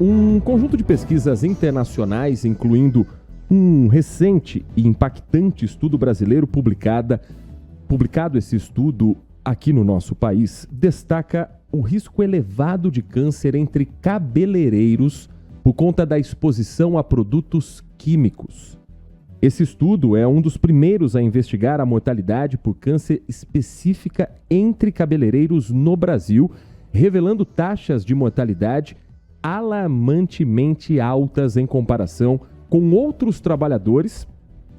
Um conjunto de pesquisas internacionais, incluindo um recente e impactante estudo brasileiro publicado esse estudo aqui no nosso país, destaca o risco elevado de câncer entre cabeleireiros por conta da exposição a produtos químicos. Esse estudo é um dos primeiros a investigar a mortalidade por câncer específica entre cabeleireiros no Brasil, revelando taxas de mortalidade alarmantemente altas em comparação com outros trabalhadores,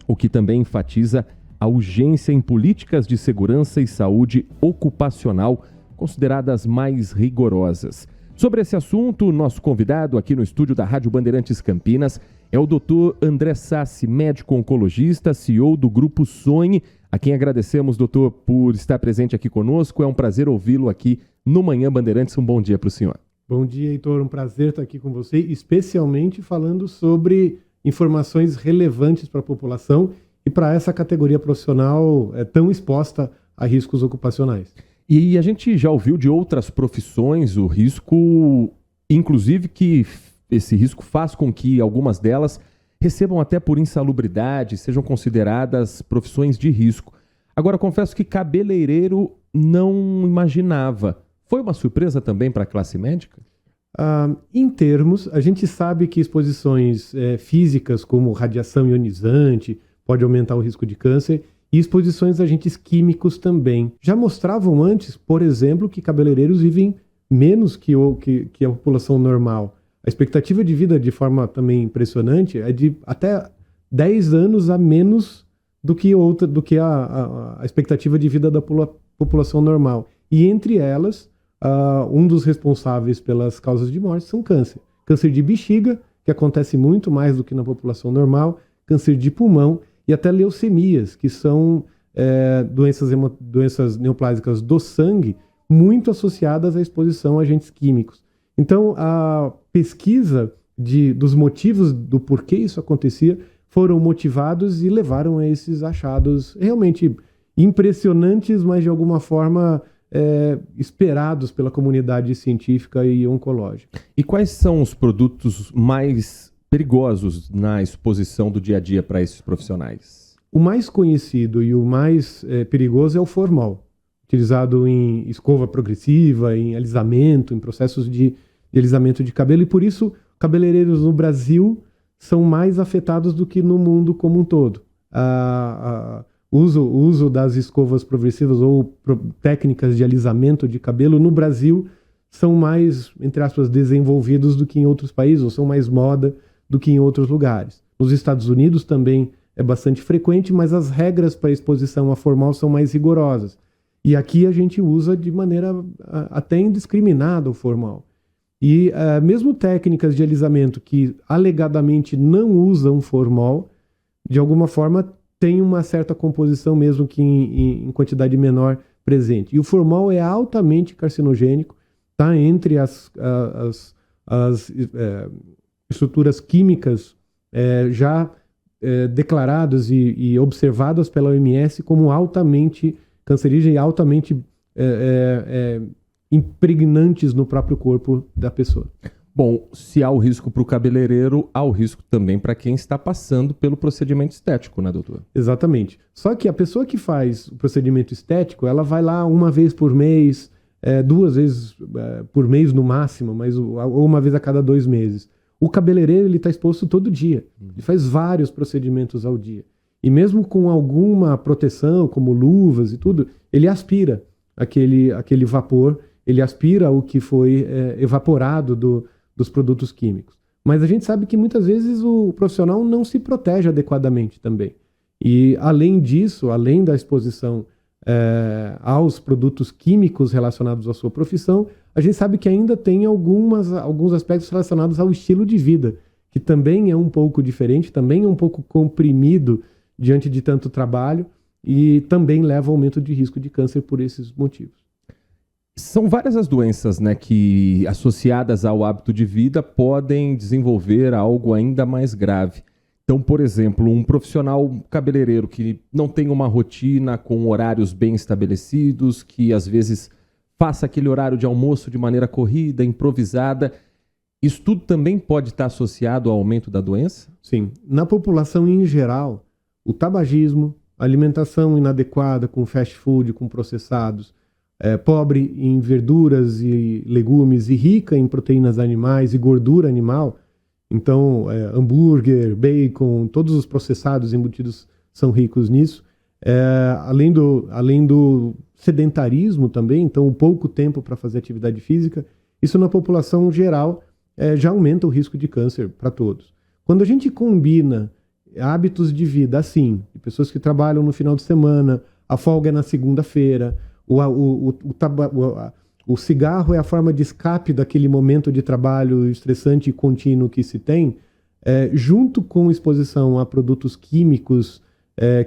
o que também enfatiza a urgência em políticas de segurança e saúde ocupacional consideradas mais rigorosas. Sobre esse assunto, nosso convidado aqui no estúdio da Rádio Bandeirantes Campinas é o Dr. André Sassi, médico oncologista, CEO do Grupo Sonhe, a quem agradecemos, doutor, por estar presente aqui conosco. É um prazer ouvi-lo aqui no Manhã Bandeirantes. Um bom dia para o senhor. Bom dia, Heitor. Um prazer estar aqui com você, especialmente falando sobre informações relevantes para a população e para essa categoria profissional tão exposta a riscos ocupacionais. E a gente já ouviu de outras profissões o risco, inclusive que esse risco faz com que algumas delas recebam até por insalubridade, sejam consideradas profissões de risco. Agora, confesso que cabeleireiro não imaginava. Foi uma surpresa também para a classe médica? Em termos, a gente sabe que exposições físicas como radiação ionizante pode aumentar o risco de câncer e exposições a agentes químicos também. Já mostravam antes, por exemplo, que cabeleireiros vivem menos que a população normal. A expectativa de vida, de forma também impressionante, é de até 10 anos a menos do que a expectativa de vida da população normal. E entre elas, um dos responsáveis pelas causas de morte são câncer. Câncer de bexiga, que acontece muito mais do que na população normal, câncer de pulmão e até leucemias, que são doenças neoplásicas do sangue muito associadas à exposição a agentes químicos. Então, a pesquisa dos motivos do porquê isso acontecia foram motivados e levaram a esses achados realmente impressionantes, mas de alguma forma esperados pela comunidade científica e oncológica. E quais são os produtos mais perigosos na exposição do dia a dia para esses profissionais? O mais conhecido e o mais perigoso é o formol, utilizado em escova progressiva, em alisamento, em processos de alisamento de cabelo, e por isso cabeleireiros no Brasil são mais afetados do que no mundo como um todo. O uso das escovas progressivas ou técnicas de alisamento de cabelo no Brasil são mais, entre aspas, desenvolvidos do que em outros países, ou são mais moda do que em outros lugares. Nos Estados Unidos também é bastante frequente, mas as regras para exposição a formal são mais rigorosas. E aqui a gente usa de maneira até indiscriminada o formal. E mesmo técnicas de alisamento que alegadamente não usam formol, de alguma forma tem uma certa composição mesmo que em quantidade menor presente. E o formol é altamente carcinogênico, está entre as estruturas químicas já declaradas e observadas pela OMS como altamente cancerígenas e altamente impregnantes no próprio corpo da pessoa. Bom, se há o risco para o cabeleireiro, há o risco também para quem está passando pelo procedimento estético, né, doutor? Exatamente. Só que a pessoa que faz o procedimento estético, ela vai lá uma vez por mês, 2 vezes por mês no máximo, ou uma vez a cada 2 meses. O cabeleireiro ele está exposto todo dia. Ele faz vários procedimentos ao dia. E mesmo com alguma proteção, como luvas e tudo, ele aspira aquele vapor, ele aspira o que foi evaporado dos produtos químicos. Mas a gente sabe que muitas vezes o profissional não se protege adequadamente também. E além disso, além da exposição aos produtos químicos relacionados à sua profissão, a gente sabe que ainda tem alguns aspectos relacionados ao estilo de vida, que também é um pouco diferente, também é um pouco comprimido diante de tanto trabalho e também leva ao aumento de risco de câncer por esses motivos. São várias as doenças, né, que associadas ao hábito de vida podem desenvolver algo ainda mais grave. Então, por exemplo, um profissional cabeleireiro que não tem uma rotina com horários bem estabelecidos, que às vezes faça aquele horário de almoço de maneira corrida, improvisada, Isso tudo também pode estar associado ao aumento da doença? Sim. Na população em geral, o tabagismo, alimentação inadequada com fast food, com processados, pobre em verduras e legumes e rica em proteínas animais e gordura animal, então hambúrguer, bacon, todos os processados embutidos são ricos nisso. Além do sedentarismo também, então o pouco tempo para fazer atividade física, isso na população geral já aumenta o risco de câncer para todos. Quando a gente combina hábitos de vida assim, de pessoas que trabalham no final de semana, a folga é na segunda-feira, o cigarro é a forma de escape daquele momento de trabalho estressante e contínuo que se tem, junto com exposição a produtos químicos,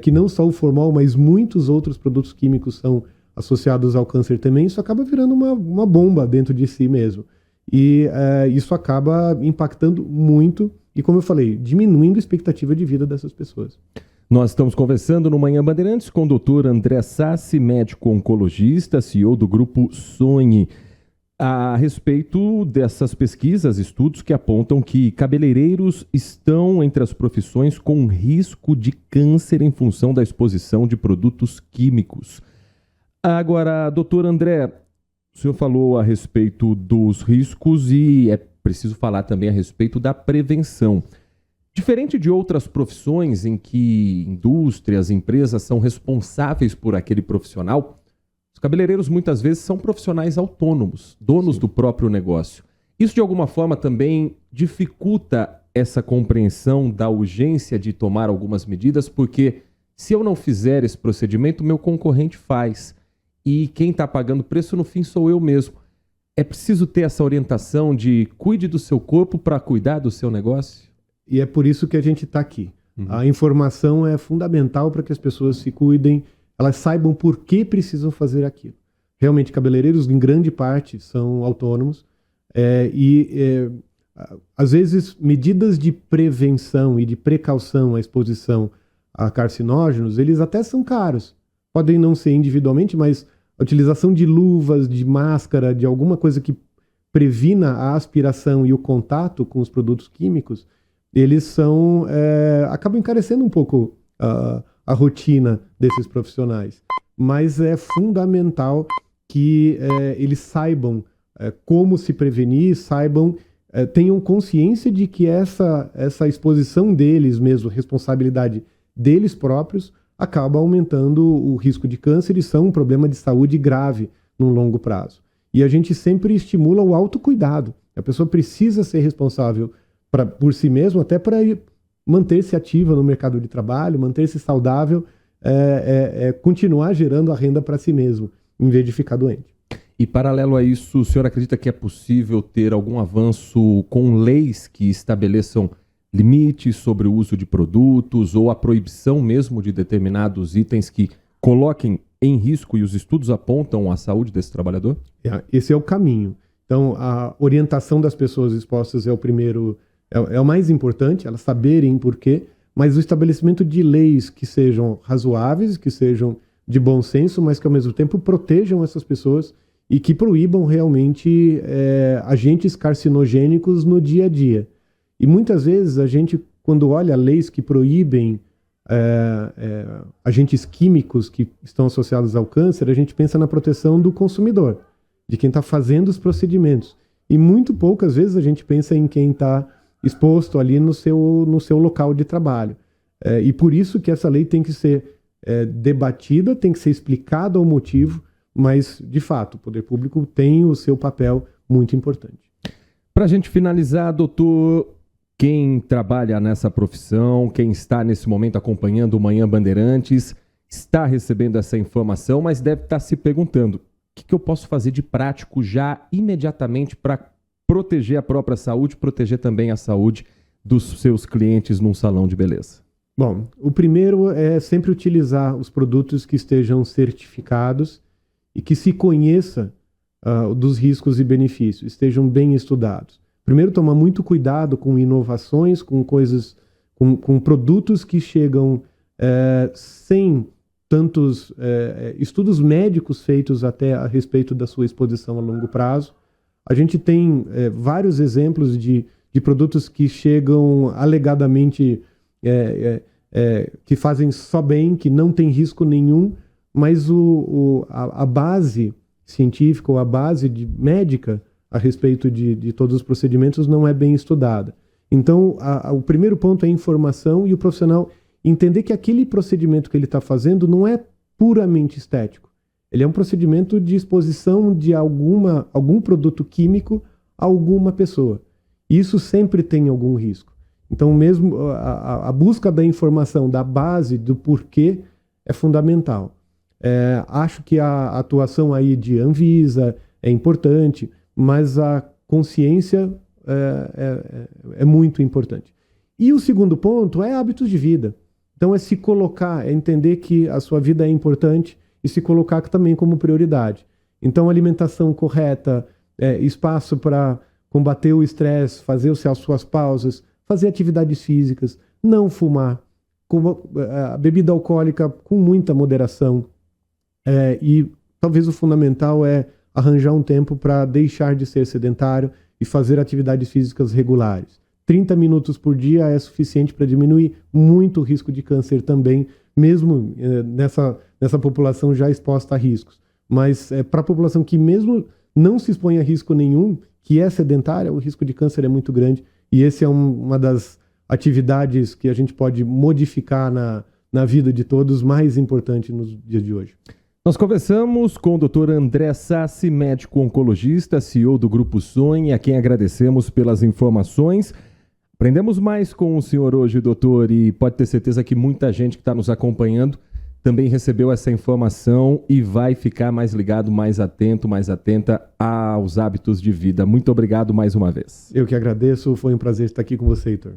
que não só o formol, mas muitos outros produtos químicos são associados ao câncer também, isso acaba virando uma bomba dentro de si mesmo. E isso acaba impactando muito e, como eu falei, diminuindo a expectativa de vida dessas pessoas. Nós estamos conversando no Manhã Bandeirantes com o Dr. André Sassi, médico oncologista, CEO do Grupo Sonhe, a respeito dessas pesquisas, estudos que apontam que cabeleireiros estão entre as profissões com risco de câncer em função da exposição de produtos químicos. Agora, doutor André, o senhor falou a respeito dos riscos e é preciso falar também a respeito da prevenção. Diferente de outras profissões em que indústrias, empresas são responsáveis por aquele profissional, os cabeleireiros muitas vezes são profissionais autônomos, donos do próprio negócio. Isso de alguma forma também dificulta essa compreensão da urgência de tomar algumas medidas, porque se eu não fizer esse procedimento, meu concorrente faz. E quem está pagando o preço no fim sou eu mesmo. É preciso ter essa orientação de cuide do seu corpo para cuidar do seu negócio? E é por isso que a gente está aqui. A informação é fundamental para que as pessoas se cuidem, elas saibam por que precisam fazer aquilo. Realmente, cabeleireiros, em grande parte, são autônomos. Às vezes, medidas de prevenção e de precaução à exposição a carcinógenos, eles até são caros. Podem não ser individualmente, mas a utilização de luvas, de máscara, de alguma coisa que previna a aspiração e o contato com os produtos químicos, eles acabam encarecendo um pouco a rotina desses profissionais. Mas é fundamental que eles saibam como se prevenir, tenham consciência de que essa exposição deles mesmo, responsabilidade deles próprios, acaba aumentando o risco de câncer e são um problema de saúde grave no longo prazo. E a gente sempre estimula o autocuidado. A pessoa precisa ser responsável por si mesma, até para manter-se ativa no mercado de trabalho, manter-se saudável, continuar gerando a renda para si mesmo, em vez de ficar doente. E paralelo a isso, o senhor acredita que é possível ter algum avanço com leis que estabeleçam limites sobre o uso de produtos ou a proibição mesmo de determinados itens que coloquem em risco, e os estudos apontam a saúde desse trabalhador? Esse é o caminho. Então, a orientação das pessoas expostas é o mais importante, elas saberem por quê, mas o estabelecimento de leis que sejam razoáveis, que sejam de bom senso, mas que ao mesmo tempo protejam essas pessoas e que proíbam realmente agentes carcinogênicos no dia a dia. E muitas vezes a gente, quando olha leis que proíbem agentes químicos que estão associados ao câncer, a gente pensa na proteção do consumidor, de quem está fazendo os procedimentos. E muito poucas vezes a gente pensa em quem está exposto ali no seu local de trabalho. E por isso que essa lei tem que ser debatida, tem que ser explicado o motivo, mas, de fato, o poder público tem o seu papel muito importante. Para a gente finalizar, doutor, quem trabalha nessa profissão, quem está nesse momento acompanhando o Manhã Bandeirantes, está recebendo essa informação, mas deve estar se perguntando: o que eu posso fazer de prático já imediatamente para proteger a própria saúde, proteger também a saúde dos seus clientes num salão de beleza? Bom, o primeiro é sempre utilizar os produtos que estejam certificados e que se conheça dos riscos e benefícios, estejam bem estudados. Primeiro, tomar muito cuidado com inovações, com coisas, com produtos que chegam sem tantos estudos médicos feitos até a respeito da sua exposição a longo prazo. A gente tem vários exemplos de produtos que chegam alegadamente que fazem só bem, que não tem risco nenhum, mas a base científica ou a base médica a respeito de todos os procedimentos não é bem estudada. Então, o primeiro ponto é a informação e o profissional entender que aquele procedimento que ele está fazendo não é puramente estético. Ele é um procedimento de exposição de algum produto químico a alguma pessoa. Isso sempre tem algum risco. Então, mesmo a busca da informação, da base, do porquê, é fundamental. Acho que a atuação aí de Anvisa é importante, mas a consciência é muito importante. E o segundo ponto é hábitos de vida. Então, é se colocar, é entender que a sua vida é importante e se colocar também como prioridade. Então, alimentação correta, espaço para combater o estresse, fazer as suas pausas, fazer atividades físicas, não fumar, a bebida alcoólica com muita moderação. E talvez o fundamental é arranjar um tempo para deixar de ser sedentário e fazer atividades físicas regulares. 30 minutos por dia é suficiente para diminuir muito o risco de câncer também, mesmo nessa população já exposta a riscos. Mas para a população que mesmo não se expõe a risco nenhum, que é sedentária, o risco de câncer é muito grande. E esse é uma das atividades que a gente pode modificar na vida de todos, mais importante nos dias de hoje. Nós conversamos com o Dr. André Sassi, médico oncologista, CEO do Grupo Sonhe, a quem agradecemos pelas informações. Aprendemos mais com o senhor hoje, doutor, e pode ter certeza que muita gente que está nos acompanhando também recebeu essa informação e vai ficar mais ligado, mais atento, mais atenta aos hábitos de vida. Muito obrigado mais uma vez. Eu que agradeço, foi um prazer estar aqui com você, Heitor.